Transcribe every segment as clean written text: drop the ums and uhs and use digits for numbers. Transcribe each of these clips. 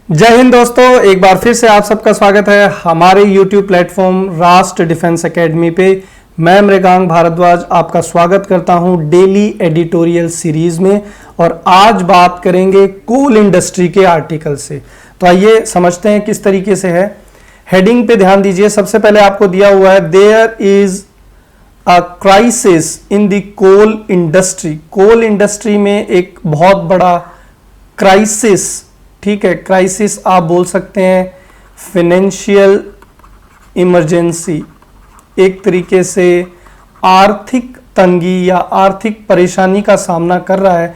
जय हिंद दोस्तों, एक बार फिर से आप सबका स्वागत है हमारे YouTube प्लेटफॉर्म राष्ट्र डिफेंस एकेडमी पे। मैं मृगांक भारद्वाज आपका स्वागत करता हूं डेली एडिटोरियल सीरीज में और आज बात करेंगे कोल इंडस्ट्री के आर्टिकल से। तो आइए समझते हैं किस तरीके से है। हेडिंग पे ध्यान दीजिए। सबसे पहले आपको दिया हुआ है there is a crisis in the coal industry. Coal industry में एक बहुत बड़ा क्राइसिस, ठीक है, क्राइसिस आप बोल सकते हैं फाइनेंशियल इमरजेंसी, एक तरीके से आर्थिक तंगी या आर्थिक परेशानी का सामना कर रहा है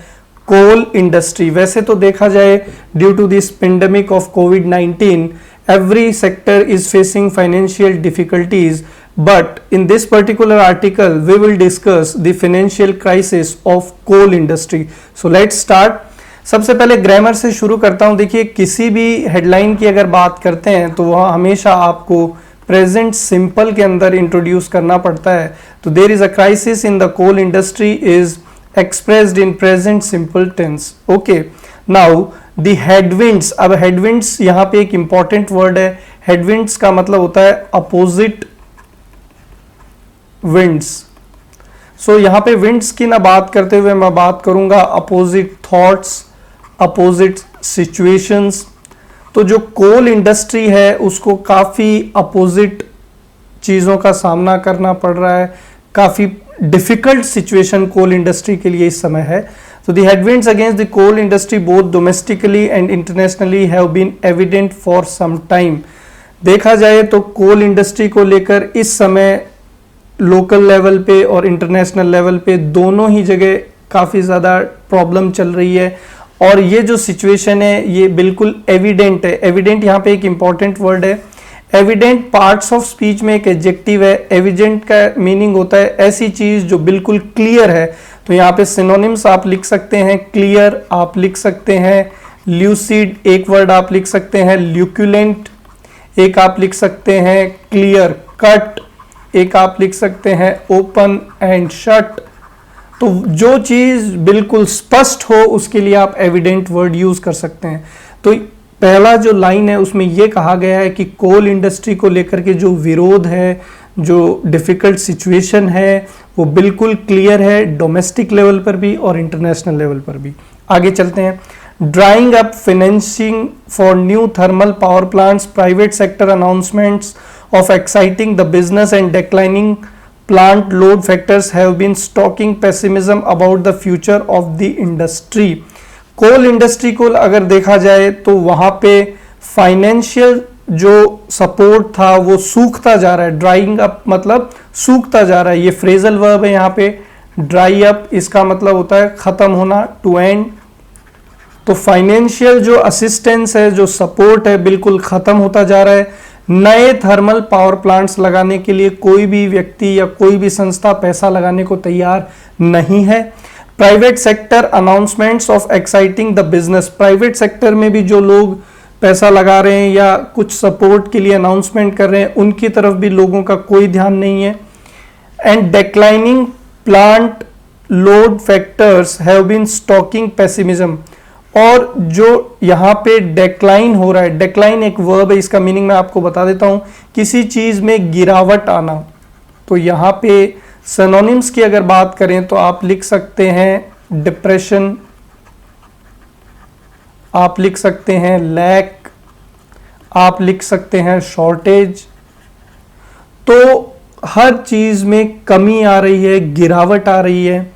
कोल इंडस्ट्री। वैसे तो देखा जाए due to this pandemic of कोविड-19 every sector is facing financial difficulties, but in this particular article we will discuss the financial crisis of coal industry. So let's start. सबसे पहले ग्रामर से शुरू करता हूं। देखिए, किसी भी हेडलाइन की अगर बात करते हैं तो वह हमेशा आपको प्रेजेंट सिंपल के अंदर इंट्रोड्यूस करना पड़ता है। तो there is a crisis in the coal industry is expressed in present simple tense. Okay, now the headwinds. अब हेडविंड्स यहां पे एक इंपॉर्टेंट वर्ड है। हेडविंड्स का मतलब होता है अपोजिट विंड्स। सो यहां पे विंड्स की ना बात करते हुए मैं बात करूंगा अपोजिट थॉट्स, अपोजिट सिचुएशंस। तो जो कोल इंडस्ट्री है उसको काफ़ी अपोजिट चीज़ों का सामना करना पड़ रहा है। काफ़ी डिफिकल्ट सिचुएशन कोल इंडस्ट्री के लिए इस समय है। तो the headwinds against the coal industry both domestically and internationally have been evident for some time. देखा जाए तो कोल इंडस्ट्री को लेकर इस समय लोकल लेवल पे और इंटरनेशनल लेवल पे दोनों ही जगह काफ़ी ज़्यादा प्रॉब्लम चल रही है। और ये जो सिचुएशन है ये बिल्कुल एविडेंट है। एविडेंट यहाँ पे एक इंपॉर्टेंट वर्ड है। एविडेंट पार्ट्स ऑफ स्पीच में एक एडजेक्टिव है। एविडेंट का मीनिंग होता है ऐसी चीज जो बिल्कुल क्लियर है। तो यहाँ पे सिनोनिम्स आप लिख सकते हैं। क्लियर आप लिख सकते हैं, ल्यूसिड एक वर्ड आप लिख सकते हैं, ल्यूकुलेंट एक आप लिख सकते हैं, क्लियर कट एक आप लिख सकते हैं, ओपन एंड शट। तो जो चीज बिल्कुल स्पष्ट हो उसके लिए आप एविडेंट वर्ड यूज कर सकते हैं। तो पहला जो लाइन है उसमें यह कहा गया है कि कोल इंडस्ट्री को लेकर के जो विरोध है, जो डिफिकल्ट सिचुएशन है वो बिल्कुल क्लियर है डोमेस्टिक लेवल पर भी और इंटरनेशनल लेवल पर भी। आगे चलते हैं। Drawing up financing for new thermal power plants, private sector announcements of exciting the business and declining plant load factors have been stoking pessimism about the future of the industry। Coal industry को अगर देखा जाए तो वहां पे financial जो support था वो सूखता जा रहा है। ड्राइंग अप मतलब सूखता जा रहा है। ये फ्रेजल वर्ब है यहाँ पे। ड्राई अप इसका मतलब होता है खत्म होना, टू एंड। तो फाइनेंशियल जो असिस्टेंस है, जो सपोर्ट है, बिल्कुल खत्म होता जा रहा है। नए थर्मल पावर प्लांट्स लगाने के लिए कोई भी व्यक्ति या कोई भी संस्था पैसा लगाने को तैयार नहीं है। Private sector announcements of exciting the business, private sector में भी जो लोग पैसा लगा रहे हैं या कुछ सपोर्ट के लिए अनाउंसमेंट कर रहे हैं उनकी तरफ भी लोगों का कोई ध्यान नहीं है। And declining plant load factors have been stoking pessimism. और जो यहाँ पे डेक्लाइन हो रहा है, डेक्लाइन एक वर्ब है, इसका मीनिंग मैं आपको बता देता हूँ, किसी चीज में गिरावट आना। तो यहाँ पे सिनोनिम्स की अगर बात करें तो आप लिख सकते हैं डिप्रेशन, आप लिख सकते हैं लैक, आप लिख सकते हैं शॉर्टेज। तो हर चीज में कमी आ रही है, गिरावट आ रही है।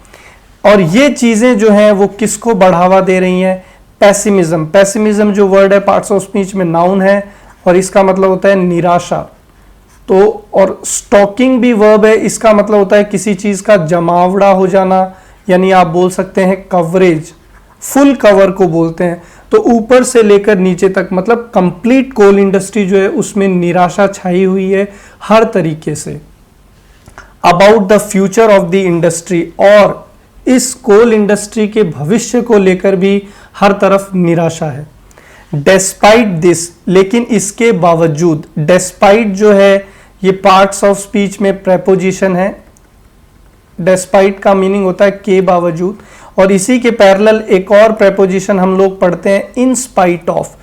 और ये चीजें जो हैं वो किसको बढ़ावा दे रही हैं? पेसिमिज्म। पेसिमिज्म जो वर्ड है पार्ट्स ऑफ स्पीच में नाउन है और इसका मतलब होता है निराशा। तो और स्टॉकिंग भी वर्ब है, इसका मतलब होता है किसी चीज का जमावड़ा हो जाना, यानी आप बोल सकते हैं कवरेज, फुल कवर को बोलते हैं। तो ऊपर से लेकर नीचे तक मतलब कंप्लीट कोल इंडस्ट्री जो है उसमें निराशा छाई हुई है हर तरीके से। About the future of the industry, और इस कोल इंडस्ट्री के भविष्य को लेकर भी हर तरफ निराशा है। डेस्पाइट दिस, लेकिन इसके बावजूद, डेस्पाइट जो है ये पार्ट्स ऑफ स्पीच में प्रेपोजिशन है। डेस्पाइट का मीनिंग होता है के बावजूद, और इसी के पैरेलल एक और प्रेपोजिशन हम लोग पढ़ते हैं इन स्पाइट ऑफ।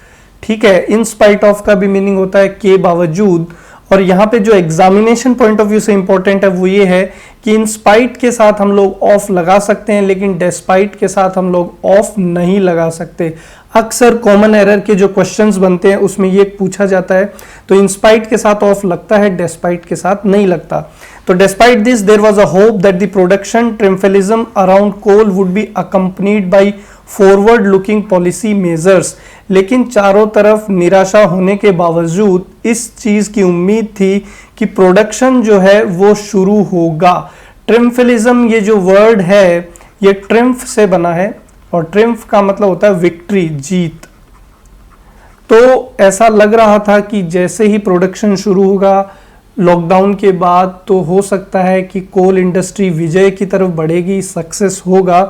ठीक है। इन स्पाइट ऑफ का भी मीनिंग होता है के बावजूद, और यहाँ पे जो एग्जामिनेशन पॉइंट ऑफ व्यू से इंपॉर्टेंट है वो ये है कि इन स्पाइट के साथ हम लोग ऑफ लगा सकते हैं, लेकिन डेस्पाइट के साथ हम लोग ऑफ नहीं लगा सकते। अक्सर कॉमन एरर के जो क्वेश्चंस बनते हैं उसमें ये पूछा जाता है, तो इन स्पाइट के साथ ऑफ लगता है, डेस्पाइट के साथ नहीं लगता। तो despite this there was a hope that the production triumphalism around coal would be accompanied by forward looking policy measures. लेकिन चारों तरफ निराशा होने के बावजूद इस चीज की उम्मीद थी कि प्रोडक्शन जो है वो शुरू होगा। ट्रिम्फेलिज्म ये जो वर्ड है ये ट्रिम्फ से बना है, और ट्रिम्फ का मतलब होता है विक्ट्री, जीत। तो ऐसा लग रहा था कि जैसे ही प्रोडक्शन शुरू होगा लॉकडाउन के बाद, तो हो सकता है कि कोल इंडस्ट्री विजय की तरफ बढ़ेगी, सक्सेस होगा,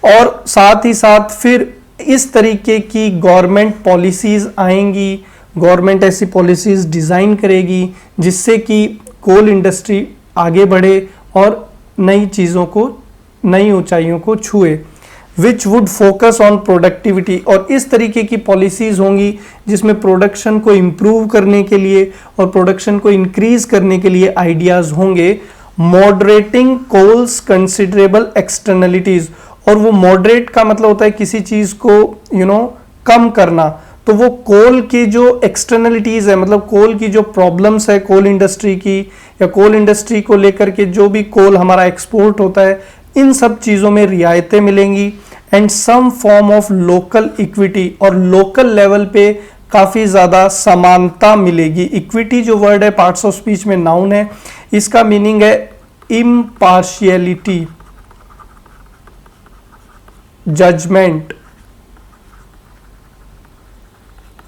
और साथ ही साथ फिर इस तरीके की गवर्नमेंट पॉलिसीज आएंगी, गवर्नमेंट ऐसी पॉलिसीज डिजाइन करेगी जिससे कि कोल इंडस्ट्री आगे बढ़े और नई चीज़ों को, नई ऊंचाइयों को छुए, which would focus on productivity. और इस तरीके की पॉलिसीज होंगी जिसमें प्रोडक्शन को इम्प्रूव करने के लिए और प्रोडक्शन को इंक्रीज करने के लिए आइडियाज होंगे। मॉडरेटिंग कोल्स कंसिडरेबल एक्सटर्नलिटीज, और वो मॉडरेट का मतलब होता है किसी चीज को कम करना। तो वो कोल की जो एक्सटर्नलिटीज है, मतलब कोल की जो प्रॉब्लम्स है कोल इंडस्ट्री की, या कोल इंडस्ट्री को लेकर के जो भी कोल हमारा एक्सपोर्ट होता है, इन सब चीजों में रियायतें मिलेंगी। And some form of local equity, और लोकल लेवल पे काफी ज्यादा समानता मिलेगी। इक्विटी जो वर्ड है पार्ट्स ऑफ स्पीच में नाउन है, इसका मीनिंग है इम्पार्शियलिटी, जजमेंट।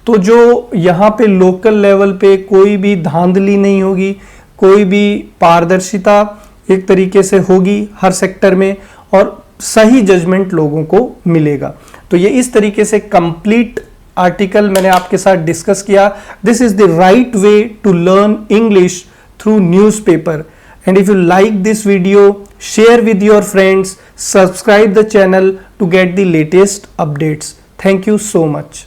तो जो यहां पे लोकल लेवल पे कोई भी धांधली नहीं होगी, कोई भी पारदर्शिता एक तरीके से होगी हर सेक्टर में, और सही जजमेंट लोगों को मिलेगा। तो ये इस तरीके से कंप्लीट आर्टिकल मैंने आपके साथ डिस्कस किया। This is the right way to learn English through newspaper. And if you like this video, share with your friends, subscribe the channel to get the latest updates. Thank you so much.